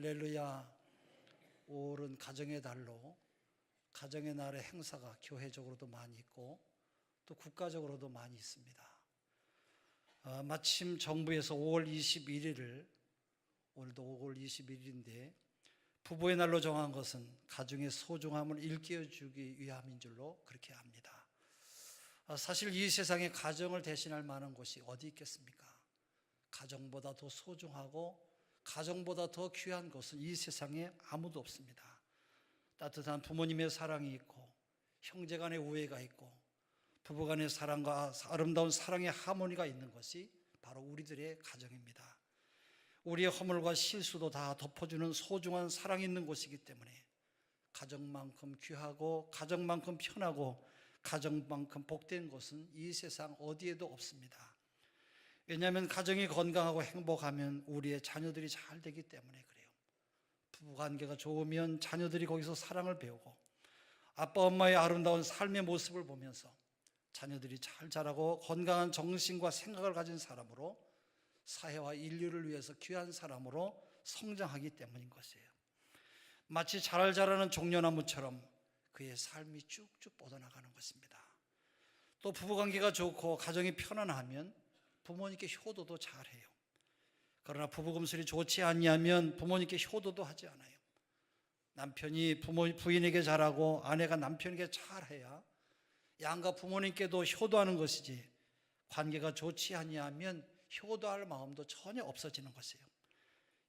할렐루야. 5월은 가정의 달로 가정의 날의 행사가 교회적으로도 많이 있고 또 국가적으로도 많이 있습니다. 마침 정부에서 5월 21일을 오늘도 5월 21일인데 부부의 날로 정한 것은 가정의 소중함을 일깨워주기 위함인 줄로 그렇게 압니다. 사실 이 세상에 가정을 대신할 만한 곳이 어디 있겠습니까? 가정보다 더 소중하고 가정보다 더 귀한 것은 이 세상에 아무도 없습니다. 따뜻한 부모님의 사랑이 있고 형제 간의 우애가 있고 부부 간의 사랑과 아름다운 사랑의 하모니가 있는 것이 바로 우리들의 가정입니다. 우리의 허물과 실수도 다 덮어주는 소중한 사랑이 있는 곳이기 때문에 가정만큼 귀하고 가정만큼 편하고 가정만큼 복된 곳은 이 세상 어디에도 없습니다. 왜냐하면 가정이 건강하고 행복하면 우리의 자녀들이 잘 되기 때문에 그래요. 부부관계가 좋으면 자녀들이 거기서 사랑을 배우고 아빠 엄마의 아름다운 삶의 모습을 보면서 자녀들이 잘 자라고 건강한 정신과 생각을 가진 사람으로 사회와 인류를 위해서 귀한 사람으로 성장하기 때문인 것이에요. 마치 잘 자라는 종려나무처럼 그의 삶이 쭉쭉 뻗어나가는 것입니다. 또 부부관계가 좋고 가정이 편안하면 부모님께 효도도 잘해요. 그러나 부부금슬이 좋지 않냐면 부모님께 효도도 하지 않아요. 남편이 부인에게 잘하고 아내가 남편에게 잘해야 양가 부모님께도 효도하는 것이지 관계가 좋지 않냐면 효도할 마음도 전혀 없어지는 것이에요.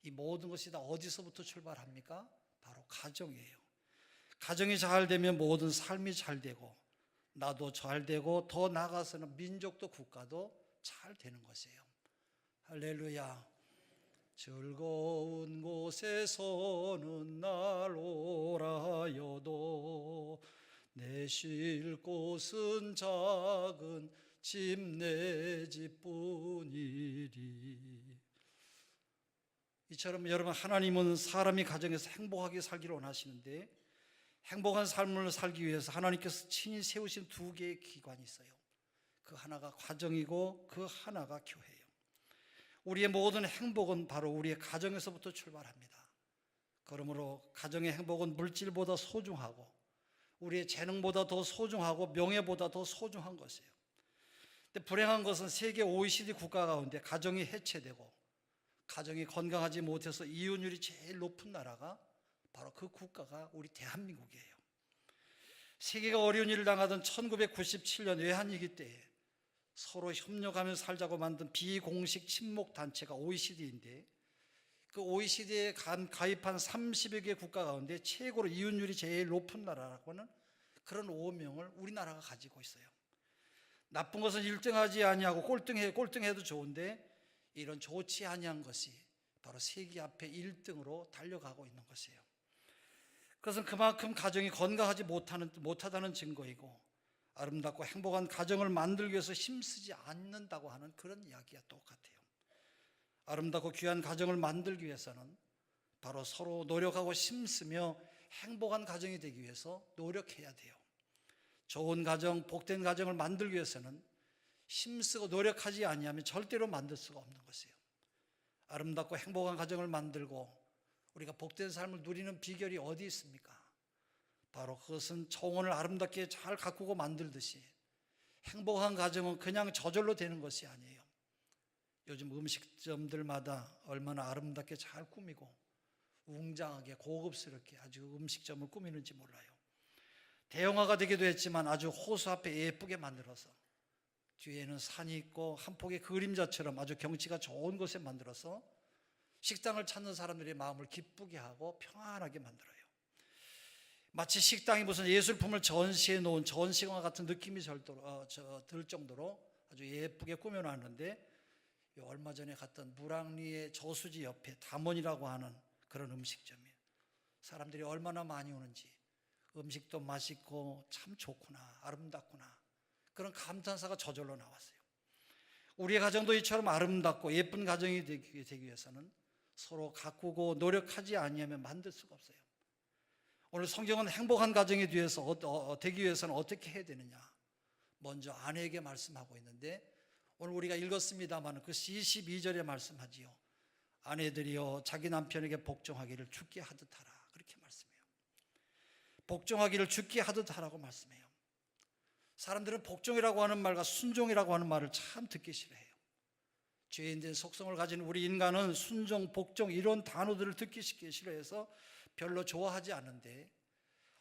이 모든 것이 다 어디서부터 출발합니까? 바로 가정이에요. 가정이 잘 되면 모든 삶이 잘 되고 나도 잘 되고 더 나아가서는 민족도 국가도 잘 되는 것이에요. 할렐루야. 즐거운 곳에서는 날 오라여도 내 쉴 곳은 작은 집 내 집뿐이리. 이처럼 여러분, 하나님은 사람이 가정에서 행복하게 살기를 원하시는데 행복한 삶을 살기 위해서 하나님께서 친히 세우신 두 개의 기관이 있어요. 그 하나가 가정이고 그 하나가 교회예요. 우리의 모든 행복은 바로 우리의 가정에서부터 출발합니다. 그러므로 가정의 행복은 물질보다 소중하고 우리의 재능보다 더 소중하고 명예보다 더 소중한 것이에요. 근데 불행한 것은 세계 OECD 국가 가운데 가정이 해체되고 가정이 건강하지 못해서 이혼율이 제일 높은 나라가 바로 그 국가가 우리 대한민국이에요. 세계가 어려운 일을 당하던 1997년 외환위기 때에 서로 협력하며 살자고 만든 비공식 친목단체가 OECD인데 그 OECD에 가입한 30여 개 국가 가운데 최고로 이혼율이 제일 높은 나라라고 하는 그런 오명을 우리나라가 가지고 있어요. 나쁜 것은 1등하지 아니하고 꼴등해도 좋은데 이런 좋지 아니한 것이 바로 세계 앞에 1등으로 달려가고 있는 것이에요. 그것은 그만큼 가정이 건강하지 못하다는 증거이고 아름답고 행복한 가정을 만들기 위해서 힘쓰지 않는다고 하는 그런 이야기와 똑같아요. 아름답고 귀한 가정을 만들기 위해서는 바로 서로 노력하고 힘쓰며 행복한 가정이 되기 위해서 노력해야 돼요. 좋은 가정, 복된 가정을 만들기 위해서는 힘쓰고 노력하지 아니하면 절대로 만들 수가 없는 것이에요. 아름답고 행복한 가정을 만들고 우리가 복된 삶을 누리는 비결이 어디 있습니까? 바로 그것은 정원을 아름답게 잘 가꾸고 만들듯이 행복한 가정은 그냥 저절로 되는 것이 아니에요. 요즘 음식점들마다 얼마나 아름답게 잘 꾸미고 웅장하게 고급스럽게 아주 음식점을 꾸미는지 몰라요. 대형화가 되기도 했지만 아주 호수 앞에 예쁘게 만들어서 뒤에는 산이 있고 한 폭의 그림자처럼 아주 경치가 좋은 곳에 만들어서 식당을 찾는 사람들의 마음을 기쁘게 하고 평안하게 만들어요. 마치 식당이 무슨 예술품을 전시해 놓은 전시관 같은 느낌이 들 정도로 아주 예쁘게 꾸며놨는데 얼마 전에 갔던 무랑리의 저수지 옆에 담원이라고 하는 그런 음식점이에요. 사람들이 얼마나 많이 오는지 음식도 맛있고 참 좋구나, 아름답구나, 그런 감탄사가 저절로 나왔어요. 우리의 가정도 이처럼 아름답고 예쁜 가정이 되기 위해서는 서로 가꾸고 노력하지 아니하면 만들 수가 없어요. 오늘 성경은 행복한 가정이 되기 위해서는 어떻게 해야 되느냐, 먼저 아내에게 말씀하고 있는데 오늘 우리가 읽었습니다만 그 22절에 말씀하지요. 아내들이여 자기 남편에게 복종하기를 주께 하듯 하라. 그렇게 말씀해요. 복종하기를 주께 하듯 하라고 말씀해요. 사람들은 복종이라고 하는 말과 순종이라고 하는 말을 참 듣기 싫어해요. 죄인된 속성을 가진 우리 인간은 순종, 복종 이런 단어들을 듣기 싫어해서 별로 좋아하지 않는데,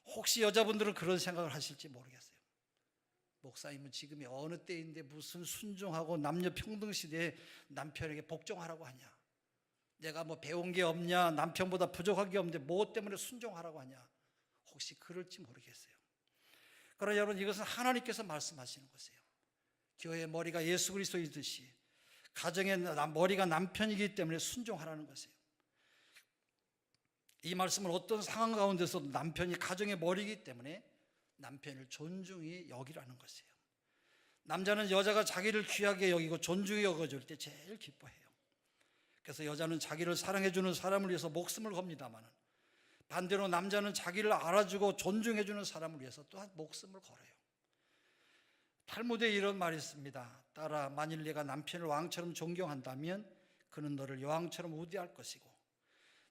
혹시 여자분들은 그런 생각을 하실지 모르겠어요. 목사님은 지금이 어느 때인데 무슨 순종하고 남녀 평등 시대에 남편에게 복종하라고 하냐? 내가 뭐 배운 게 없냐? 남편보다 부족한 게 없는데 뭐 때문에 순종하라고 하냐? 혹시 그럴지 모르겠어요. 그러나 여러분, 이것은 하나님께서 말씀하시는 것이에요. 교회의 머리가 예수 그리스도이듯이 가정의 머리가 남편이기 때문에 순종하라는 것이에요. 이 말씀은 어떤 상황 가운데서도 남편이 가정의 머리이기 때문에 남편을 존중히 여기라는 것이에요. 남자는 여자가 자기를 귀하게 여기고 존중히 여겨줄 때 제일 기뻐해요. 그래서 여자는 자기를 사랑해주는 사람을 위해서 목숨을 겁니다만, 반대로 남자는 자기를 알아주고 존중해주는 사람을 위해서 또한 목숨을 걸어요. 탈무드에 이런 말이 있습니다. 딸아, 만일 네가 남편을 왕처럼 존경한다면 그는 너를 여왕처럼 우대할 것이고,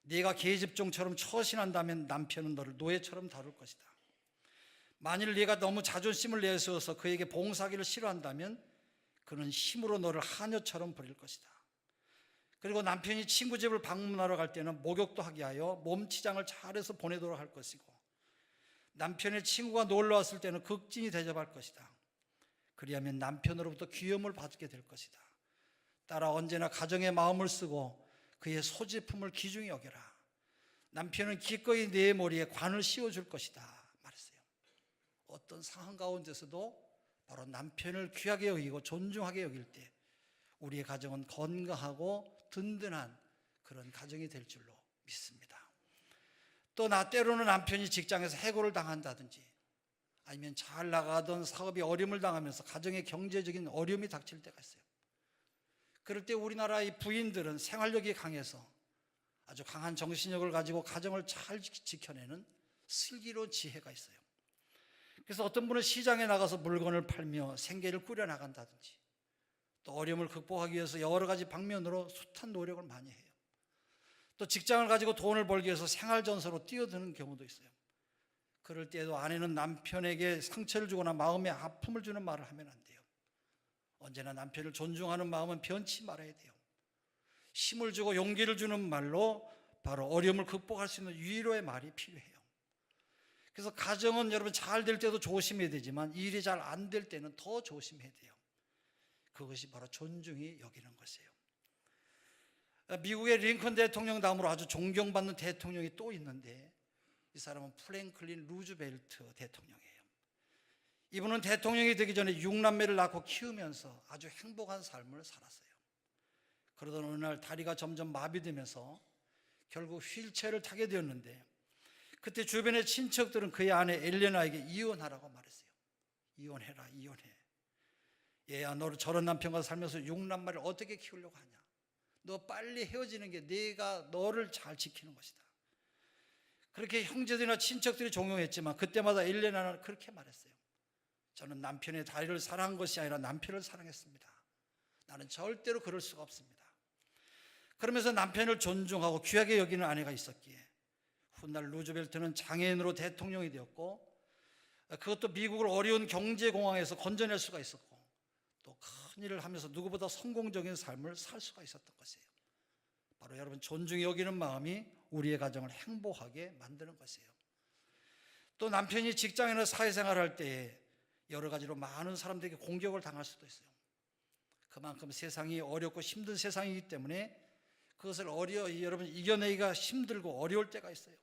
네가 계집종처럼 처신한다면 남편은 너를 노예처럼 다룰 것이다. 만일 네가 너무 자존심을 내세워서 그에게 봉사하기를 싫어한다면 그는 힘으로 너를 하녀처럼 부릴 것이다. 그리고 남편이 친구 집을 방문하러 갈 때는 목욕도 하게 하여 몸치장을 잘해서 보내도록 할 것이고, 남편의 친구가 놀러 왔을 때는 극진히 대접할 것이다. 그리하면 남편으로부터 귀여움을 받게 될 것이다. 따라 언제나 가정의 마음을 쓰고 그의 소지품을 귀중히 여겨라. 남편은 기꺼이 내 머리에 관을 씌워줄 것이다 말했어요. 어떤 상황 가운데서도 바로 남편을 귀하게 여기고 존중하게 여길 때 우리의 가정은 건강하고 든든한 그런 가정이 될 줄로 믿습니다. 또 때로는 남편이 직장에서 해고를 당한다든지, 아니면 잘 나가던 사업이 어려움을 당하면서 가정의 경제적인 어려움이 닥칠 때가 있어요. 그럴 때 우리나라의 부인들은 생활력이 강해서 아주 강한 정신력을 가지고 가정을 잘 지켜내는 슬기로운 지혜가 있어요. 그래서 어떤 분은 시장에 나가서 물건을 팔며 생계를 꾸려나간다든지, 또 어려움을 극복하기 위해서 여러 가지 방면으로 숱한 노력을 많이 해요. 또 직장을 가지고 돈을 벌기 위해서 생활전선으로 뛰어드는 경우도 있어요. 그럴 때에도 아내는 남편에게 상처를 주거나 마음에 아픔을 주는 말을 하면 안 돼요. 언제나 남편을 존중하는 마음은 변치 말아야 돼요. 힘을 주고 용기를 주는 말로 바로 어려움을 극복할 수 있는 위로의 말이 필요해요. 그래서 가정은 여러분 잘 될 때도 조심해야 되지만 일이 잘 안 될 때는 더 조심해야 돼요. 그것이 바로 존중이 여기는 것이에요. 미국의 링컨 대통령 다음으로 아주 존경받는 대통령이 또 있는데, 이 사람은 프랭클린 루즈벨트 대통령이에요. 이분은 대통령이 되기 전에 6남매를 낳고 키우면서 아주 행복한 삶을 살았어요. 그러던 어느 날 다리가 점점 마비되면서 결국 휠체어를 타게 되었는데, 그때 주변의 친척들은 그의 아내 엘레나에게 이혼하라고 말했어요. 이혼해라, 이혼해. 얘야, 너 저런 남편과 살면서 6남매를 어떻게 키우려고 하냐? 너 빨리 헤어지는 게 네가 너를 잘 지키는 것이다. 그렇게 형제들이나 친척들이 종용했지만 그때마다 엘레나는 그렇게 말했어요. 저는 남편의 다리를 사랑한 것이 아니라 남편을 사랑했습니다. 나는 절대로 그럴 수가 없습니다. 그러면서 남편을 존중하고 귀하게 여기는 아내가 있었기에 훗날 루즈벨트는 장애인으로 대통령이 되었고, 그것도 미국을 어려운 경제공황에서 건져낼 수가 있었고, 또 큰일을 하면서 누구보다 성공적인 삶을 살 수가 있었던 것이에요. 바로 여러분, 존중히 여기는 마음이 우리의 가정을 행복하게 만드는 것이에요. 또 남편이 직장이나 사회생활을 할 때에 여러 가지로 많은 사람들에게 공격을 당할 수도 있어요. 그만큼 세상이 어렵고 힘든 세상이기 때문에 그것을 여러분 이겨내기가 힘들고 어려울 때가 있어요.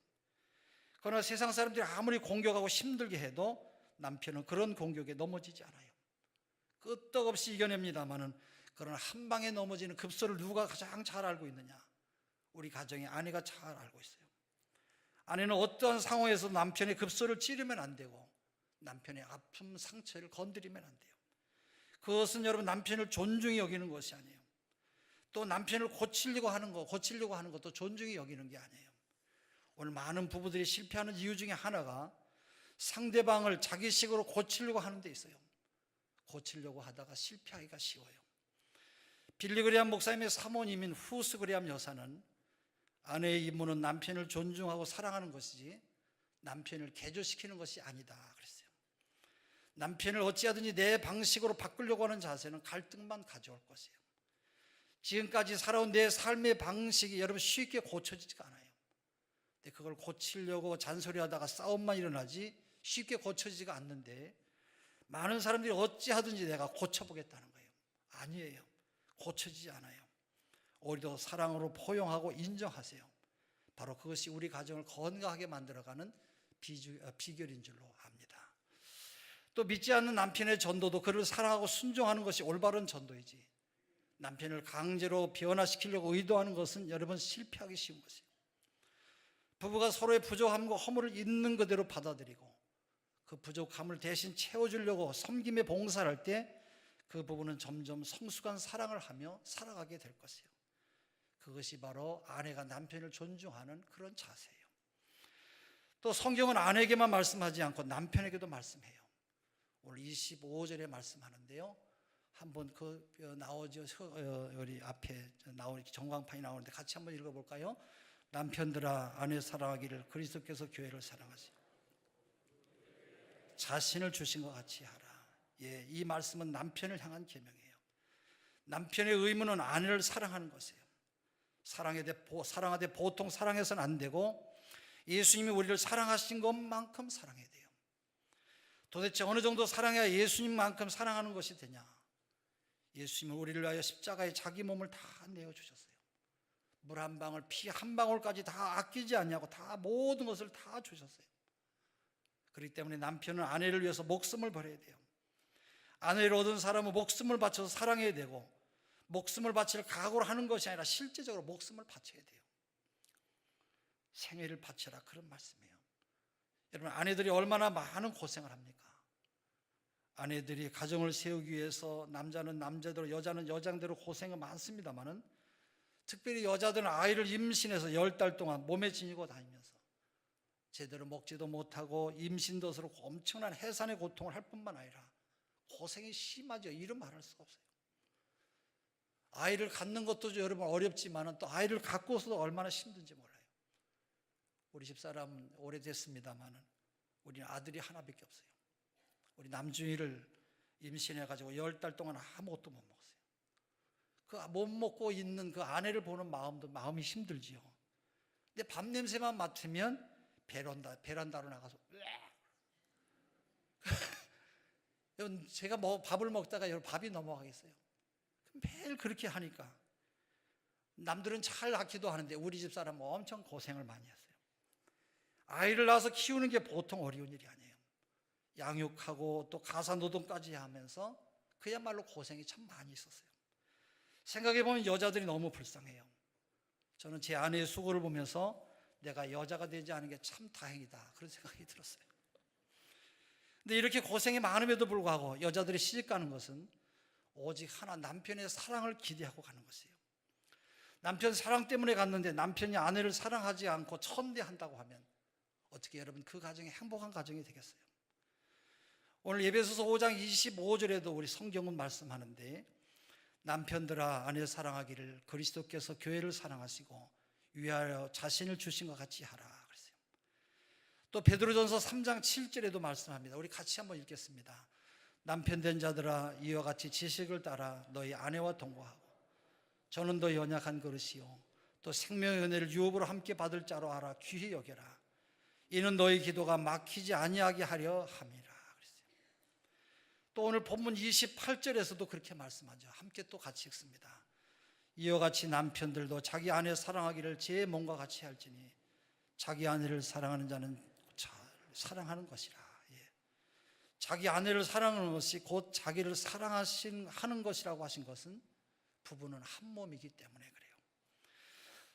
그러나 세상 사람들이 아무리 공격하고 힘들게 해도 남편은 그런 공격에 넘어지지 않아요. 끄떡없이 이겨냅니다마는, 그러나 한 방에 넘어지는 급소를 누가 가장 잘 알고 있느냐? 우리 가정의 아내가 잘 알고 있어요. 아내는 어떠한 상황에서 남편의 급소를 찌르면 안 되고 남편의 아픔, 상처를 건드리면 안 돼요. 그것은 여러분 남편을 존중히 여기는 것이 아니에요. 또 남편을 고치려고 하는 것도 존중히 여기는 게 아니에요. 오늘 많은 부부들이 실패하는 이유 중에 하나가 상대방을 자기식으로 고치려고 하는 데 있어요. 고치려고 하다가 실패하기가 쉬워요. 빌리그리암 목사님의 사모님인 후스그리암 여사는 아내의 임무는 남편을 존중하고 사랑하는 것이지 남편을 개조시키는 것이 아니다 그랬어요. 남편을 어찌하든지 내 방식으로 바꾸려고 하는 자세는 갈등만 가져올 것이에요. 지금까지 살아온 내 삶의 방식이 여러분 쉽게 고쳐지지가 않아요. 근데 그걸 고치려고 잔소리하다가 싸움만 일어나지 쉽게 고쳐지지가 않는데, 많은 사람들이 어찌하든지 내가 고쳐보겠다는 거예요. 아니에요. 고쳐지지 않아요. 오히려 사랑으로 포용하고 인정하세요. 바로 그것이 우리 가정을 건강하게 만들어가는 비결인 줄로 압니다. 또 믿지 않는 남편의 전도도 그를 사랑하고 순종하는 것이 올바른 전도이지, 남편을 강제로 변화시키려고 의도하는 것은 여러분 실패하기 쉬운 것이에요. 부부가 서로의 부족함과 허물을 있는 그대로 받아들이고 그 부족함을 대신 채워주려고 섬김에 봉사를 할 때 그 부부는 점점 성숙한 사랑을 하며 살아가게 될 것이에요. 그것이 바로 아내가 남편을 존중하는 그런 자세예요. 또 성경은 아내에게만 말씀하지 않고 남편에게도 말씀해요. 오늘 25절에 말씀하는데요, 한번 나오죠. 우리 앞에 전광판이 나오는데 같이 한번 읽어볼까요? 남편들아 아내 사랑하기를 그리스도께서 교회를 사랑하시고 자신을 주신 것 같이 하라. 예, 이 말씀은 남편을 향한 계명이에요. 남편의 의무는 아내를 사랑하는 것이에요. 사랑하되 보통 사랑해서는 안 되고 예수님이 우리를 사랑하신 것만큼 사랑해야 돼요. 도대체 어느 정도 사랑해야 예수님만큼 사랑하는 것이 되냐? 예수님은 우리를 위하여 십자가에 자기 몸을 다 내어주셨어요. 물 한 방울, 피 한 방울까지 다 아끼지 않냐고 다 모든 것을 다 주셨어요. 그렇기 때문에 남편은 아내를 위해서 목숨을 버려야 돼요. 아내를 얻은 사람은 목숨을 바쳐서 사랑해야 되고, 목숨을 바칠 각오를 하는 것이 아니라 실제적으로 목숨을 바쳐야 돼요. 생애를 바쳐라, 그런 말씀이에요. 여러분, 아내들이 얼마나 많은 고생을 합니까? 아내들이 가정을 세우기 위해서 남자는 남자대로 여자는 여자대로 고생이 많습니다만은, 특별히 여자들은 아이를 임신해서 10달 동안 몸에 지니고 다니면서 제대로 먹지도 못하고 임신도서로 엄청난 해산의 고통을 할 뿐만 아니라 고생이 심하죠. 이름 말할 수가 없어요. 아이를 갖는 것도 여러분 어렵지만 또 아이를 갖고서도 얼마나 힘든지 몰라요. 우리 집사람은 오래됐습니다만 우리는 아들이 하나밖에 없어요. 우리 남준이를 임신해가지고 10달 동안 아무것도 못 먹었어요. 그 못 먹고 있는 그 아내를 보는 마음이 힘들지요. 근데 밥 냄새만 맡으면 베란다로 나가서 제가 밥을 먹다가 밥이 넘어가겠어요. 매일 그렇게 하니까 남들은 잘 낳기도 하는데 우리 집사람은 엄청 고생을 많이 했어요. 아이를 낳아서 키우는 게 보통 어려운 일이 아니에요. 양육하고 또 가사노동까지 하면서 그야말로 고생이 참 많이 있었어요. 생각해보면 여자들이 너무 불쌍해요. 저는 제 아내의 수고를 보면서 내가 여자가 되지 않은 게 참 다행이다, 그런 생각이 들었어요. 근데 이렇게 고생이 많음에도 불구하고 여자들이 시집가는 것은 오직 하나, 남편의 사랑을 기대하고 가는 것이에요. 남편 사랑 때문에 갔는데 남편이 아내를 사랑하지 않고 천대한다고 하면 어떻게 여러분 그 가정이 행복한 가정이 되겠어요? 오늘 에베소서 5장 25절에도 우리 성경은 말씀하는데, 남편들아 아내 사랑하기를 그리스도께서 교회를 사랑하시고 위하여 자신을 주신 것 같이 하라 그랬어요. 또 베드로전서 3장 7절에도 말씀합니다. 우리 같이 한번 읽겠습니다. 남편 된 자들아 이와 같이 지식을 따라 너희 아내와 동거하고 저는 더 연약한 그릇이요 또 생명의 은혜를 유업으로 함께 받을 자로 알아 귀히 여겨라. 이는 너희 기도가 막히지 아니하게 하려 함이라 그랬어요. 또 오늘 본문 28절에서도 그렇게 말씀하죠. 함께 또 같이 읽습니다. 이와 같이 남편들도 자기 아내 사랑하기를 제 몸과 같이 할지니 자기 아내를 사랑하는 자는 사랑하는 것이라. 예. 자기 아내를 사랑하는 것이 곧 자기를 사랑하는 것이라고 하신 것은 부부는 한 몸이기 때문에 그래요.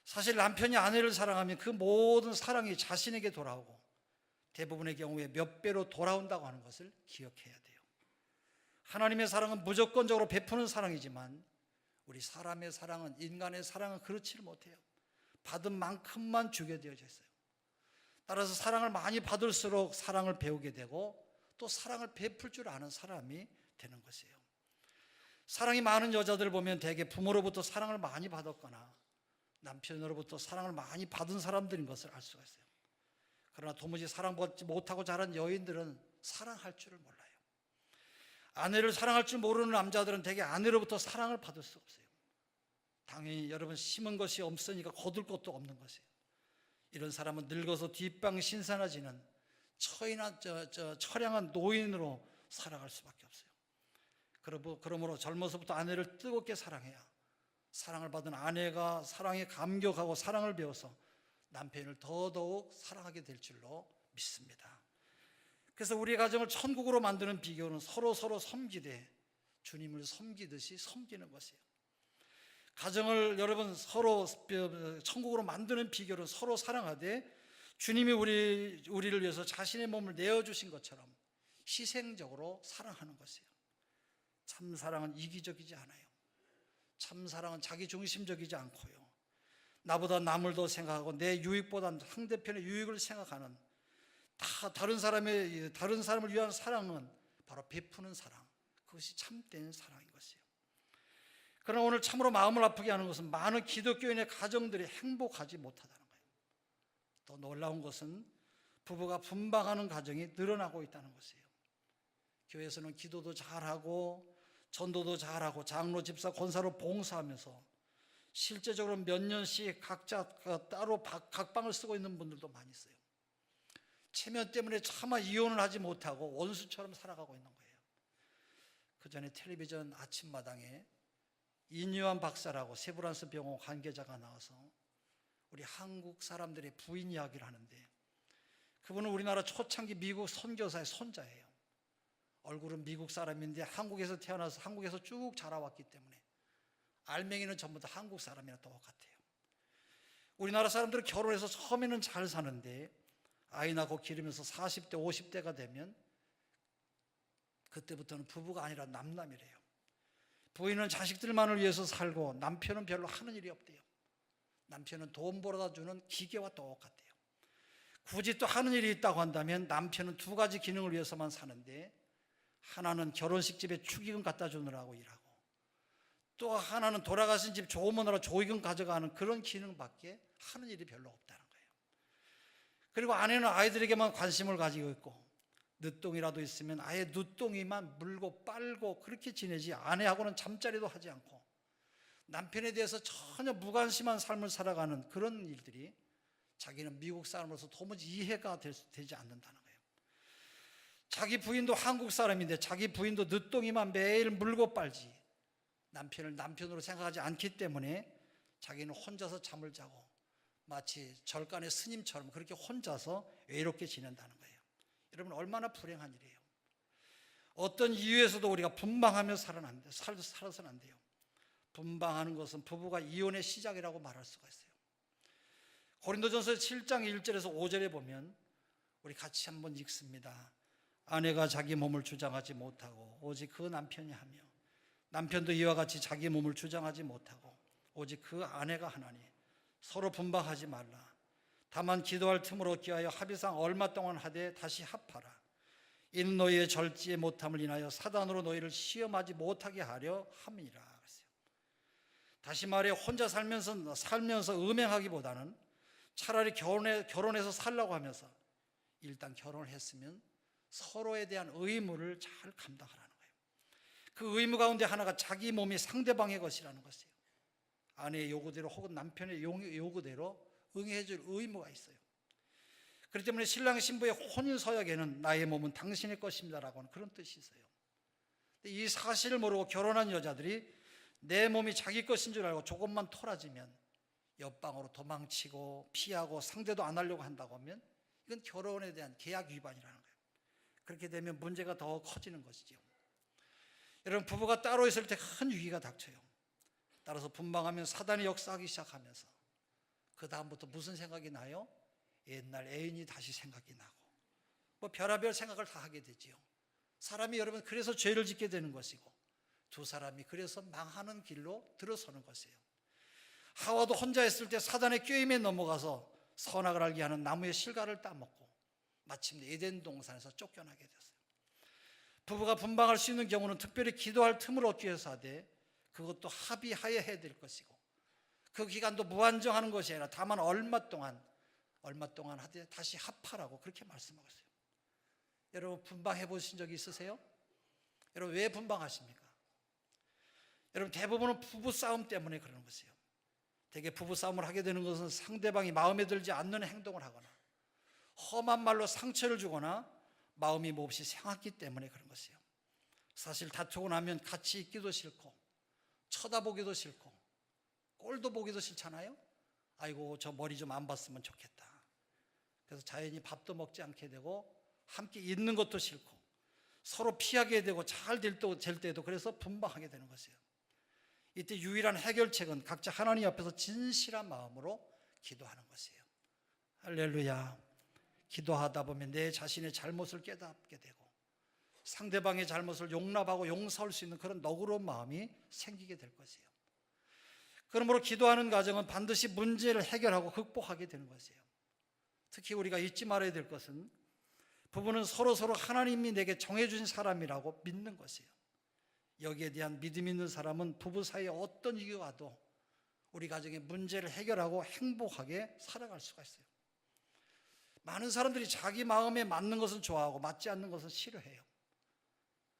사실 남편이 아내를 사랑하면 그 모든 사랑이 자신에게 돌아오고 대부분의 경우에 몇 배로 돌아온다고 하는 것을 기억해야 돼요. 하나님의 사랑은 무조건적으로 베푸는 사랑이지만 우리 사람의 사랑은, 인간의 사랑은 그렇지를 못해요. 받은 만큼만 주게 되어져 있어요. 따라서 사랑을 많이 받을수록 사랑을 배우게 되고 또 사랑을 베풀 줄 아는 사람이 되는 것이에요. 사랑이 많은 여자들 보면 대개 부모로부터 사랑을 많이 받았거나 남편으로부터 사랑을 많이 받은 사람들인 것을 알 수가 있어요. 그러나 도무지 사랑받지 못하고 자란 여인들은 사랑할 줄을 몰라요. 아내를 사랑할 줄 모르는 남자들은 대개 아내로부터 사랑을 받을 수 없어요. 당연히 여러분, 심은 것이 없으니까 거둘 것도 없는 것이에요. 이런 사람은 늙어서 뒷방 신선해지는 처량한 노인으로 살아갈 수밖에 없어요. 그러므로 젊어서부터 아내를 뜨겁게 사랑해야 사랑을 받은 아내가 사랑에 감격하고 사랑을 배워서 남편을 더더욱 사랑하게 될 줄로 믿습니다. 그래서 우리 가정을 천국으로 만드는 비결은 서로 섬기되 주님을 섬기듯이 섬기는 것이에요. 가정을 여러분 서로 천국으로 만드는 비결은 서로 사랑하되 주님이 우리를 위해서 자신의 몸을 내어주신 것처럼 희생적으로 사랑하는 것이에요. 참 사랑은 이기적이지 않아요. 참 사랑은 자기 중심적이지 않고요. 나보다 남을 더 생각하고 내 유익보다 상대편의 유익을 생각하는 다른 사람을 위한 사랑은 바로 베푸는 사랑. 그것이 참된 사랑인 것이에요. 그러나 오늘 참으로 마음을 아프게 하는 것은 많은 기독교인의 가정들이 행복하지 못하다는 거예요. 더 놀라운 것은 부부가 분방하는 가정이 늘어나고 있다는 것이에요. 교회에서는 기도도 잘하고 전도도 잘하고 장로, 집사, 권사로 봉사하면서 실제적으로 몇 년씩 각자 따로 각방을 쓰고 있는 분들도 많이 있어요. 체면 때문에 차마 이혼을 하지 못하고 원수처럼 살아가고 있는 거예요. 그 전에 텔레비전 아침마당에 인유한 박사라고 세브란스 병원 관계자가 나와서 우리 한국 사람들의 부인 이야기를 하는데, 그분은 우리나라 초창기 미국 선교사의 손자예요. 얼굴은 미국 사람인데 한국에서 태어나서 한국에서 쭉 자라왔기 때문에 알맹이는 전부 다 한국 사람이랑 똑같아요. 우리나라 사람들은 결혼해서 처음에는 잘 사는데 아이 낳고 기르면서 40대 50대가 되면 그때부터는 부부가 아니라 남남이래요. 부인은 자식들만을 위해서 살고 남편은 별로 하는 일이 없대요. 남편은 돈 벌어다 주는 기계와 똑같대요. 굳이 또 하는 일이 있다고 한다면 남편은 두 가지 기능을 위해서만 사는데, 하나는 결혼식 집에 축의금 갖다 주느라고 일하고, 또 하나는 돌아가신 집 조문하러 조의금 가져가는 그런 기능밖에 하는 일이 별로 없다는 거예요. 그리고 아내는 아이들에게만 관심을 가지고 있고, 늦동이라도 있으면 아예 늦동이만 물고 빨고 그렇게 지내지 아내하고는 잠자리도 하지 않고 남편에 대해서 전혀 무관심한 삶을 살아가는 그런 일들이 자기는 미국 사람으로서 도무지 이해가 되지 않는다는 거예요. 자기 부인도 한국 사람인데 자기 부인도 늦동이만 매일 물고 빨지 남편을 남편으로 생각하지 않기 때문에 자기는 혼자서 잠을 자고 마치 절간의 스님처럼 그렇게 혼자서 외롭게 지낸다는 거예요. 여러분, 얼마나 불행한 일이에요. 어떤 이유에서도 우리가 분방하며 살아서는 안 돼요. 분방하는 것은 부부가 이혼의 시작이라고 말할 수가 있어요. 고린도전서 7장 1절에서 5절에 보면 우리 같이 한번 읽습니다. 아내가 자기 몸을 주장하지 못하고 오직 그 남편이 하며 남편도 이와 같이 자기 몸을 주장하지 못하고 오직 그 아내가 하나니 서로 분방하지 말라. 다만 기도할 틈을 얻기 위하여 합의상 얼마 동안 하되 다시 합하라. 이는 너희의 절제 못함을 인하여 사단으로 너희를 시험하지 못하게 하려 함이라. 다시 말해 혼자 살면서 음행하기보다는 차라리 결혼해서 살라고 하면서 일단 결혼을 했으면 서로에 대한 의무를 잘 감당하라는 거예요. 그 의무 가운데 하나가 자기 몸이 상대방의 것이라는 것이에요. 아내의 요구대로 혹은 남편의 요구대로 응해줄 의무가 있어요. 그렇기 때문에 신랑 신부의 혼인서약에는 나의 몸은 당신의 것입니다라고 하는 그런 뜻이 있어요. 이 사실을 모르고 결혼한 여자들이 내 몸이 자기 것인 줄 알고 조금만 토라지면 옆방으로 도망치고 피하고 상대도 안 하려고 한다고 하면 이건 결혼에 대한 계약 위반이라는 거예요. 그렇게 되면 문제가 더 커지는 것이죠. 여러분, 부부가 따로 있을 때 큰 위기가 닥쳐요. 따라서 분방하면 사단이 역사하기 시작하면서 그 다음부터 무슨 생각이 나요? 옛날 애인이 다시 생각이 나고 뭐 별의별 생각을 다 하게 되지요. 사람이 여러분 그래서 죄를 짓게 되는 것이고 두 사람이 그래서 망하는 길로 들어서는 것이에요. 하와도 혼자 있을 때 사단의 꾀임에 넘어가서 선악을 알게 하는 나무의 실과를 따먹고 마침내 에덴 동산에서 쫓겨나게 됐어요. 부부가 분방할 수 있는 경우는 특별히 기도할 틈을 얻기 위해서 하되 그것도 합의하여 해야 될 것이고 그 기간도 무한정하는 것이 아니라 다만 얼마 동안 하되 다시 합하라고 그렇게 말씀하고 있어요. 여러분 분방해 보신 적이 있으세요? 여러분 왜 분방하십니까? 여러분 대부분은 부부싸움 때문에 그러는 것이에요. 대개 부부싸움을 하게 되는 것은 상대방이 마음에 들지 않는 행동을 하거나 험한 말로 상처를 주거나 마음이 몹시 상했기 때문에 그런 것이에요. 사실 다투고 나면 같이 있기도 싫고 쳐다보기도 싫고 꼴도 보기도 싫잖아요. 아이고 저 머리 좀 안 봤으면 좋겠다. 그래서 자연히 밥도 먹지 않게 되고 함께 있는 것도 싫고 서로 피하게 되고 잘 될 때도 그래서 분방하게 되는 것이에요. 이때 유일한 해결책은 각자 하나님 앞에서 진실한 마음으로 기도하는 것이에요. 할렐루야. 기도하다 보면 내 자신의 잘못을 깨닫게 되고 상대방의 잘못을 용납하고 용서할 수 있는 그런 너그러운 마음이 생기게 될 것이에요. 그러므로 기도하는 과정은 반드시 문제를 해결하고 극복하게 되는 것이에요. 특히 우리가 잊지 말아야 될 것은 부부는 서로 하나님이 내게 정해주신 사람이라고 믿는 것이에요. 여기에 대한 믿음 있는 사람은 부부 사이에 어떤 위기가 와도 우리 가정의 문제를 해결하고 행복하게 살아갈 수가 있어요. 많은 사람들이 자기 마음에 맞는 것은 좋아하고 맞지 않는 것은 싫어해요.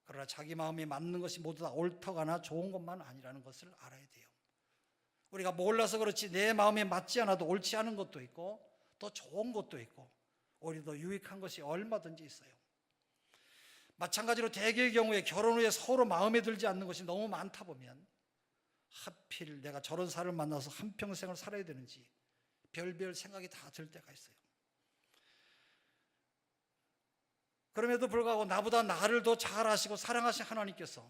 그러나 자기 마음에 맞는 것이 모두 다 옳다거나 좋은 것만 아니라는 것을 알아야 돼요. 우리가 몰라서 그렇지 내 마음에 맞지 않아도 옳지 않은 것도 있고 더 좋은 것도 있고 오히려 더 유익한 것이 얼마든지 있어요. 마찬가지로 대개의 경우에 결혼 후에 서로 마음에 들지 않는 것이 너무 많다 보면 하필 내가 저런 사람을 만나서 한평생을 살아야 되는지 별별 생각이 다 들 때가 있어요. 그럼에도 불구하고 나보다 나를 더 잘 아시고 사랑하신 하나님께서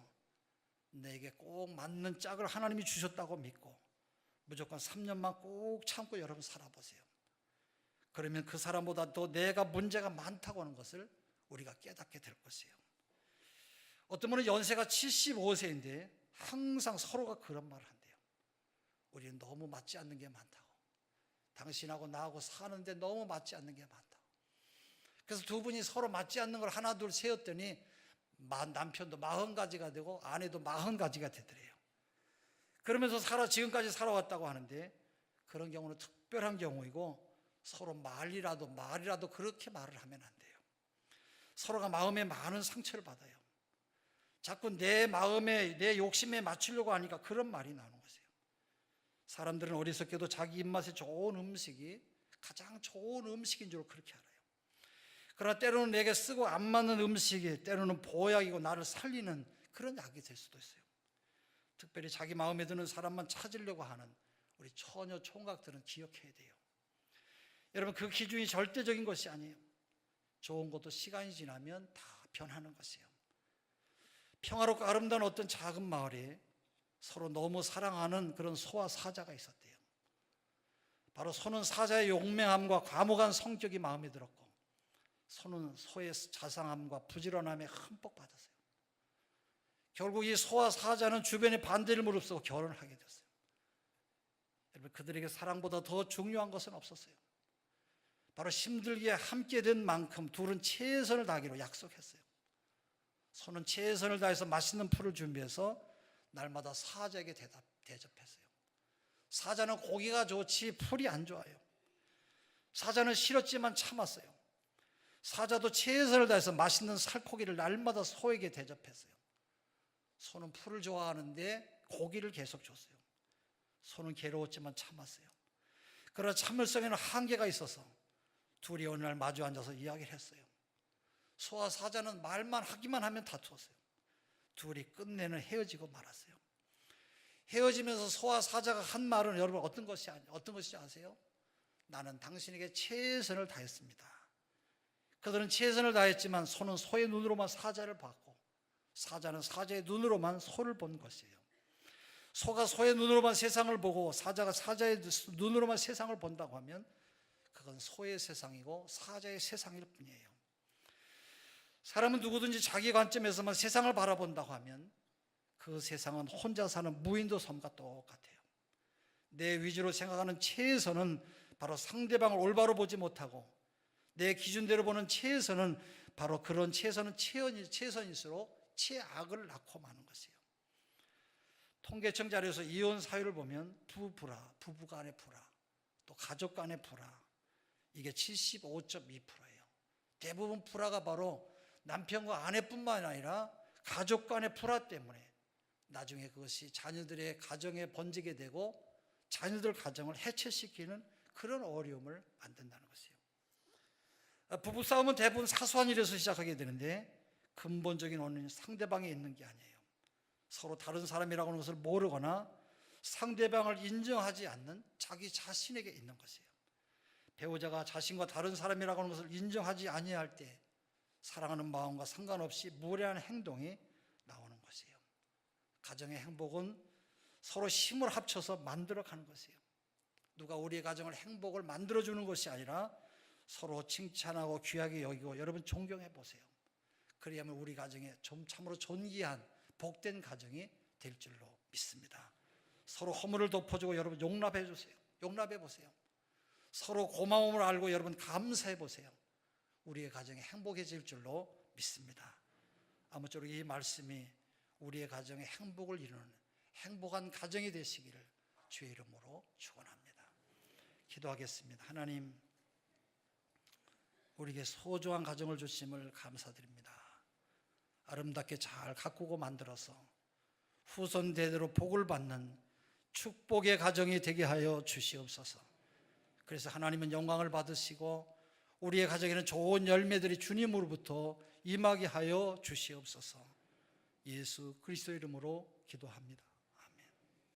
내게 꼭 맞는 짝을 하나님이 주셨다고 믿고 무조건 3년만 꼭 참고 여러분 살아보세요. 그러면 그 사람보다 더 내가 문제가 많다고 하는 것을 우리가 깨닫게 될 것이에요. 어떤 분은 연세가 75세인데 항상 서로가 그런 말을 한대요. 우리는 너무 맞지 않는 게 많다고. 당신하고 나하고 사는데 너무 맞지 않는 게 많다고. 그래서 두 분이 서로 맞지 않는 걸 하나 둘 세었더니 남편도 40가지가 되고 아내도 40가지가 되더래요. 그러면서 지금까지 살아왔다고 하는데 그런 경우는 특별한 경우이고 서로 말이라도 그렇게 말을 하면 안 돼요. 서로가 마음에 많은 상처를 받아요. 자꾸 내 마음에 내 욕심에 맞추려고 하니까 그런 말이 나오는 것이에요. 사람들은 어리석게도 자기 입맛에 좋은 음식이 가장 좋은 음식인 줄 그렇게 알아요. 그러나 때로는 내게 쓰고 안 맞는 음식이 때로는 보약이고 나를 살리는 그런 약이 될 수도 있어요. 특별히 자기 마음에 드는 사람만 찾으려고 하는 우리 처녀 총각들은 기억해야 돼요. 여러분 그 기준이 절대적인 것이 아니에요. 좋은 것도 시간이 지나면 다 변하는 것이에요. 평화롭고 아름다운 어떤 작은 마을에 서로 너무 사랑하는 그런 소와 사자가 있었대요. 바로 소는 사자의 용맹함과 과묵한 성격이 마음에 들었고 소는 소의 자상함과 부지런함에 흠뻑 받았어요. 결국 이 소와 사자는 주변의 반대를 무릅쓰고 결혼을 하게 됐어요. 여러분 그들에게 사랑보다 더 중요한 것은 없었어요. 바로 힘들게 함께 된 만큼 둘은 최선을 다하기로 약속했어요. 소는 최선을 다해서 맛있는 풀을 준비해서 날마다 사자에게 대접했어요. 사자는 고기가 좋지 풀이 안 좋아요. 사자는 싫었지만 참았어요. 사자도 최선을 다해서 맛있는 살코기를 날마다 소에게 대접했어요. 소는 풀을 좋아하는데 고기를 계속 줬어요. 소는 괴로웠지만 참았어요. 그러나 참을성에는 한계가 있어서 둘이 어느 날 마주 앉아서 이야기를 했어요. 소와 사자는 말만 하기만 하면 다투었어요. 둘이 끝내는 헤어지고 말았어요. 헤어지면서 소와 사자가 한 말은 여러분 어떤 것이 아세요? 나는 당신에게 최선을 다했습니다. 그들은 최선을 다했지만 소는 소의 눈으로만 사자를 봤고 사자는 사자의 눈으로만 소를 본 것이에요. 소가 소의 눈으로만 세상을 보고 사자가 사자의 눈으로만 세상을 본다고 하면 그건 소의 세상이고 사자의 세상일 뿐이에요. 사람은 누구든지 자기 관점에서만 세상을 바라본다고 하면 그 세상은 혼자 사는 무인도 섬과 똑같아요. 내 위주로 생각하는 최선은 바로 상대방을 올바로 보지 못하고 내 기준대로 보는 최선은 바로 그런 최선은 최선일수록 최악을 낳고 마는 것이에요. 통계청 자료에서 이혼 사유를 보면 부부 간의 불화, 또 가족 간의 불화, 이게 75.2%예요. 대부분 불화가 바로 남편과 아내뿐만 아니라 가족 간의 불화 때문에 나중에 그것이 자녀들의 가정에 번지게 되고 자녀들 가정을 해체시키는 그런 어려움을 만든다는 것이에요. 부부싸움은 대부분 사소한 일에서 시작하게 되는데 근본적인 원인은 상대방에 있는 게 아니에요. 서로 다른 사람이라고 하는 것을 모르거나 상대방을 인정하지 않는 자기 자신에게 있는 것이에요. 배우자가 자신과 다른 사람이라고 하는 것을 인정하지 아니할 때 사랑하는 마음과 상관없이 무례한 행동이 나오는 것이에요. 가정의 행복은 서로 힘을 합쳐서 만들어가는 것이에요. 누가 우리의 가정을 행복을 만들어주는 것이 아니라 서로 칭찬하고 귀하게 여기고 여러분 존경해 보세요. 그래야만 우리 가정에 좀 참으로 존귀한 복된 가정이 될 줄로 믿습니다. 서로 허물을 덮어주고 여러분 용납해 주세요. 용납해 보세요. 서로 고마움을 알고 여러분 감사해 보세요. 우리의 가정이 행복해질 줄로 믿습니다. 아무쪼록 이 말씀이 우리의 가정의 행복을 이루는 행복한 가정이 되시기를 주의 이름으로 축원합니다. 기도하겠습니다. 하나님, 우리에게 소중한 가정을 주심을 감사드립니다. 아름답게 잘 가꾸고 만들어서 후손 대대로 복을 받는 축복의 가정이 되게 하여 주시옵소서. 그래서 하나님은 영광을 받으시고 우리의 가정에는 좋은 열매들이 주님으로부터 임하게 하여 주시옵소서. 예수 그리스도 이름으로 기도합니다.